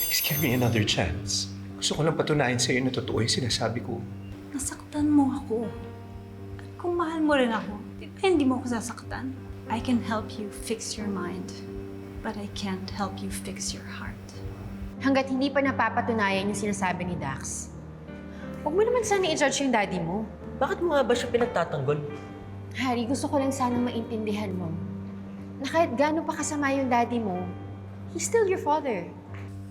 Please give me another chance. Gusto ko lang patunayan sa'yo na totoo yung sinasabi ko. Nasaktan mo ako. At kung mahal mo rin ako, di ba hindi mo ako sasaktan? I can help you fix your mind, but I can't help you fix your heart. Hanggat hindi pa napapatunayan yung sinasabi ni Dax, huwag mo naman sana i-judge yung daddy mo. Bakit mo nga ba siya pinagtatanggol? Harry, gusto ko lang sanang maintindihan mo na kahit gaano pa kasama yung daddy mo, he's still your father.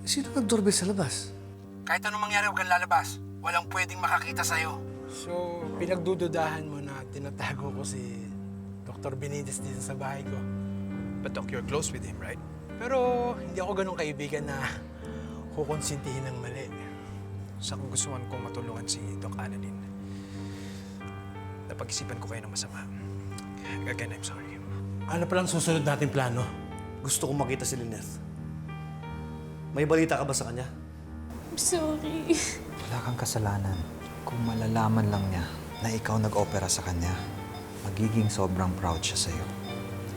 Sino nag-doorbell sa labas? Kahit anong mangyari, huwag kang lalabas. Walang pwedeng makakita sa'yo. So, pinagdududahan mo na tinatago ko si Dr. Benitez dito sa bahay ko. But Doc, you're close with him, right? Pero hindi ako ganun kaibigan na kukonsintihin ng mali. Sa kagustuhan kong matulungan si Doc Annalyn, napag-isipan ko kayo ng masama. Again, I'm sorry. Ano palang susunod nating plano? Gusto kong makita si Lynette. May balita ka ba sa kanya? I'm sorry. Wala kang kasalanan. Kung malalaman lang niya na ikaw nag-opera sa kanya, magiging sobrang proud siya sa'yo.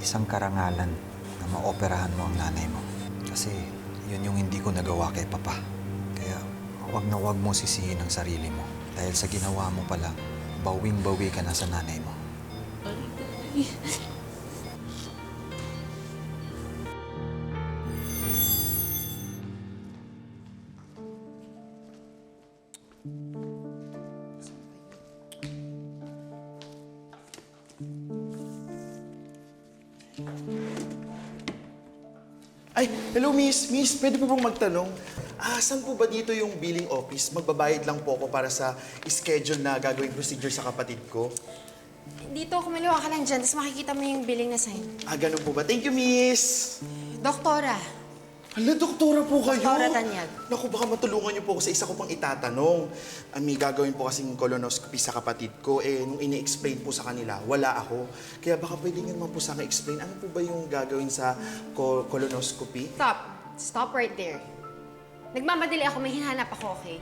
Isang karangalan na maoperahan mo ang nanay mo. Kasi yun yung hindi ko nagawa kay Papa. Kaya wag na wag mo sisihin ang sarili mo. Dahil sa ginawa mo pa lang, bawing-bawi ka na sa nanay mo. Ay, hello miss. Miss, pwede po bang magtanong? Saan po ba dito yung billing office? Magbabayad lang po ako para sa schedule na gagawing procedure sa kapatid ko. Dito, kumaliwa ka lang dyan, tapos makikita mo yung billing na sign. Ganun po ba? Thank you, miss! Doktora. Hala, doktora po kayo! Doktora Tanyag. Naku, baka matulungan niyo po ako sa isa ko pang itatanong. May gagawin po kasing colonoscopy sa kapatid ko. Nung ini-explain po sa kanila, wala ako. Kaya baka pwede niyo naman po sa akin explain, ano po ba yung gagawin sa colonoscopy? Stop. Stop right there. Nagmamadali ako, may hinahanap ako, okay?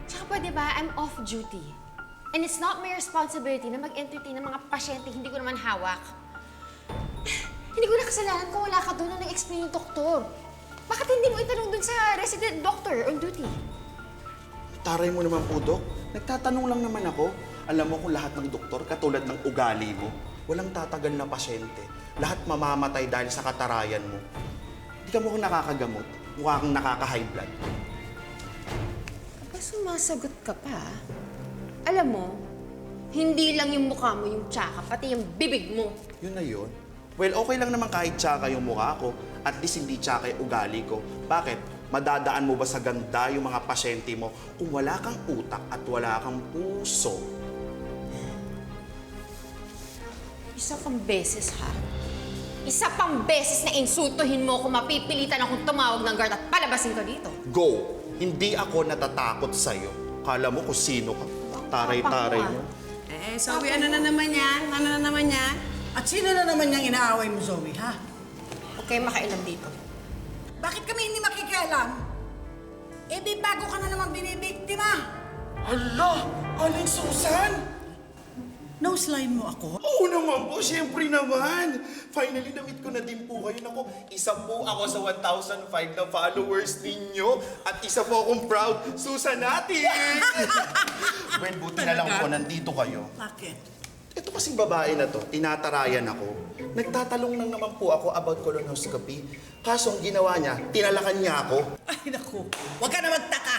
Tsaka pwede ba, I'm off duty. And it's not my responsibility na mag-entertain ng mga pasyente hindi ko naman hawak. Hindi ko na kasalanan kung wala ka doon na nag-explain yung doktor. Bakit hindi mo itanong doon sa resident doctor on duty? Taray mo naman po, Dok. Nagtatanong lang naman ako. Alam mo kung lahat ng doktor, katulad ng ugali mo, walang tatagal na pasyente. Lahat mamamatay dahil sa katarayan mo. Hindi ka mo kung nakakagamot. Mukha kang nakaka-high blood. Kapag sumasagot ka pa, alam mo, hindi lang yung mukha mo yung tsaka, pati yung bibig mo. Yun na yun. Well, okay lang naman kahit tsaka yung mukha ko. At least hindi tsaka yung ugali ko. Bakit? Madadaan mo ba sa ganda yung mga pasyente mo kung wala kang utak at wala kang puso? Isa pang beses, ha? Isa pang beses na insultuhin mo kung mapipilitan akong tumawag ng guard at palabasin ka dito. Go! Hindi ako natatakot sa'yo. Kala mo kung sino ka. Taray-taray mo. Zoe, ano na naman yan? Ano na naman yan? At sino na naman yung inaaway mo, Zoe, ha? Huwag kayong makailam dito. Bakit kami hindi makikialam? Di bago ka na naman binibiktima. Hala! Aling Susan! Nose-line mo ako? Oo naman po, siyempre naman. Finally, na-meet ko na din po kayo. Naku, isa po ako sa 1,005 na followers ninyo. At isa po akong proud Susanatic! Well, buti na lang po, nandito kayo. Bakit? Ito kasing babae na to, tinatarayan ako. Nagtatalong lang naman po ako about colonoscopy. Kaso ang ginawa niya, tinalakan niya ako. Ay, naku. Huwag ka na magtaka.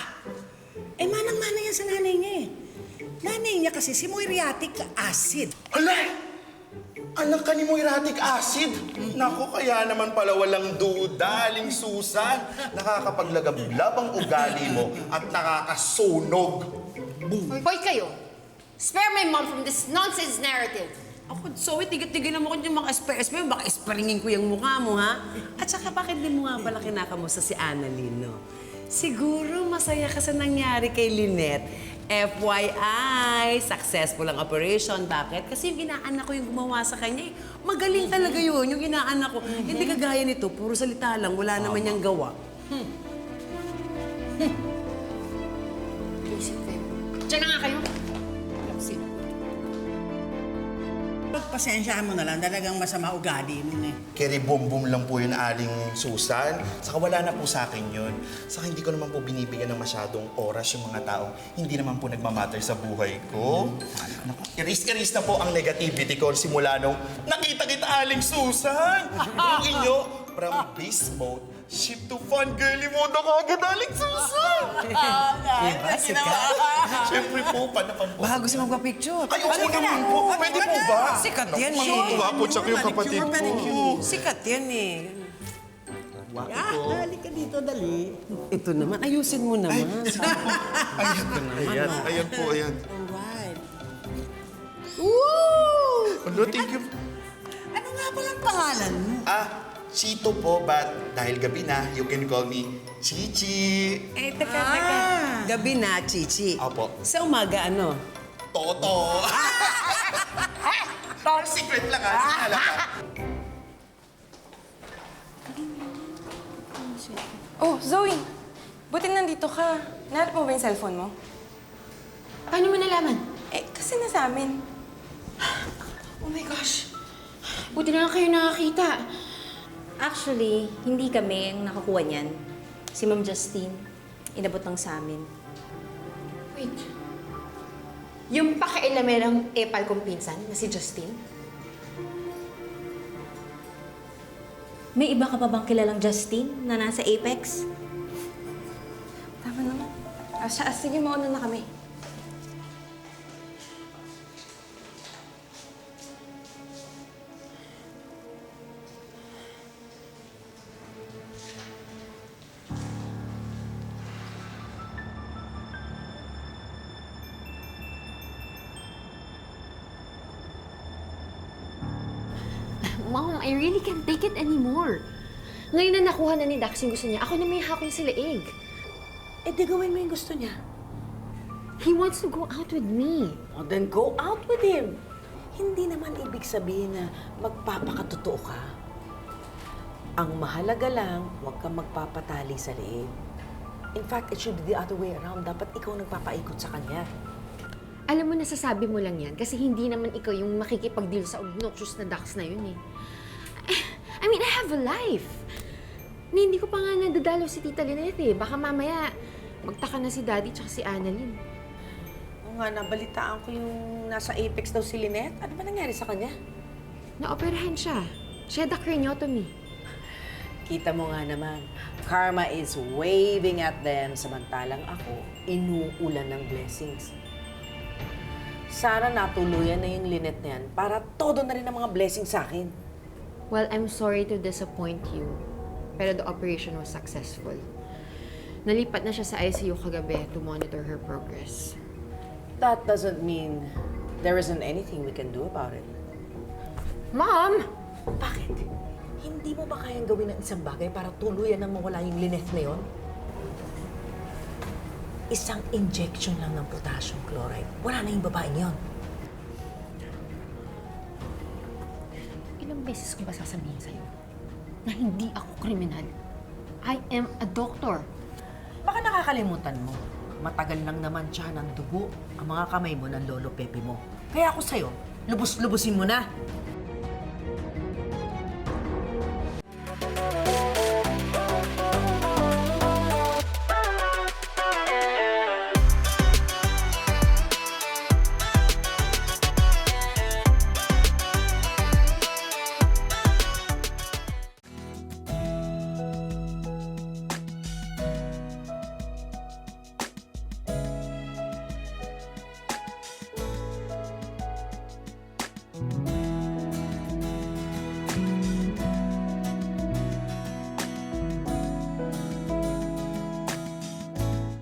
Manang-mana yan sa nanay niya eh. Nanay niya kasi si muriatic acid. Hala! Anak ka ni Moiratic acid? Naku, kaya naman pala walang duda, Aling Susan. Nakakapaglagablab ang ugali mo at nakakasunog. Hoy kayo! Spare my mom from this nonsense narrative. Ako, Zoe, tigil-tigil mo ko yung mga espere-espere. Baka esparingin ko yung mukha mo, ha? At saka, bakit di mo nga pala kinakamusta si Annalyn, no? Siguro masaya ka sa nangyari kay Lynette. FYI, successful ang operation. Bakit? Kasi yung inaanak ko yung gumawa sa kanya. Magaling talaga yun, yung inaanak ko. Hindi kagaya nito, puro salita lang, wala naman niyang gawa. Isip kayo. Diyan na nga kayo. pasensya mo na lang. Talagang masama ugali mo eh. Keri boom lang po yun, Aling Susan. Saka wala na po sa akin yun. Saka hindi ko naman po binibigyan ng masyadong oras yung mga taong hindi naman po nagmamatter sa buhay ko. Iris-iris na po ang negativity ko simula nung nakita kita, Aling Susan! Yung inyo, from beast mode, shift to fun girly mode ako agad, Aling Susan! Diba, sikat? Siyempre po, panapan po. Baka gusto magpa-picture. Ay, oo naman po. Pwede po ba? Sikat yan eh. Matutuwa po, tsaka yung kapatid ko. Sikat yan eh. Halika dito, dali. Ito naman, ayusin mo naman. Ayan po, ayan. Alright. Ano, thank you. Ano nga palang pangalan mo? Chito po, but dahil gabi na, you can call me Chichi. Eh, teka. Gabi na, Chichi. Opo. Sa umaga, ano? Toto. Secret lang alam ka. Oh, Zoe! Buti nandito ka. Nahanap mo ba yung cellphone mo? Paano mo nalaman? Eh, kasi nasa amin. Oh my gosh. Buti na lang kayo nakakita. Actually, hindi kami ang nakakuha niyan. Si Ma'am Justine, inabot lang sa amin. Wait. Yung pakialamerang epal kong pinsan na si Justine? May iba ka pa bang kilalang Justine na nasa Apex? Tama naman. Sige, mauna na kami. Mom, I really can't take it anymore. Ngayon na nakuha na ni Dax yung gusto niya, ako na may hakol sa leeg. Eh, di gawin mo yung gusto niya. He wants to go out with me. O, then go out with him. Hindi naman ibig sabihin na magpapakatotoo ka. Ang mahalaga lang, huwag kang magpapatali sa leeg. In fact, it should be the other way around. Dapat ikaw nagpapaikot sa kanya. Alam mo, nasasabi mo lang yan kasi hindi naman ikaw yung makikipag-deal sa obnoxious na Dax na yun eh. I mean, I have a life. Hindi ko pa nga nadadalaw si Tita Lynette eh. Baka mamaya magtaka na si Daddy tsaka si Annalyn. Oo nga, nabalitaan ko yung nasa Apex daw si Lynette. Ano ba nangyari sa kanya? Naoperahan siya. She had a craniotomy. Kita mo nga naman, karma is waving at them samantalang ako, inuulan ng blessings. Sana natuluyan na yung Lynette na yan para todo na rin ang mga blessings sa akin. Well, I'm sorry to disappoint you, pero the operation was successful. Nalipat na siya sa ICU kagabi to monitor her progress. That doesn't mean there isn't anything we can do about it. Mom! Bakit? Hindi mo ba kayang gawin ng isang bagay para tuluyan nang mawala yung Lynette na yun? Isang injection lang ng potassium chloride. Wala na yung babaeng yun. Ilang beses ko ba sasabihin sa'yo na hindi ako kriminal? I am a doctor. Baka nakakalimutan mo. Matagal lang naman siya ng dugo ang mga kamay mo ng lolo Pepe mo. Kaya ako sa'yo, lubos-lubusin mo na.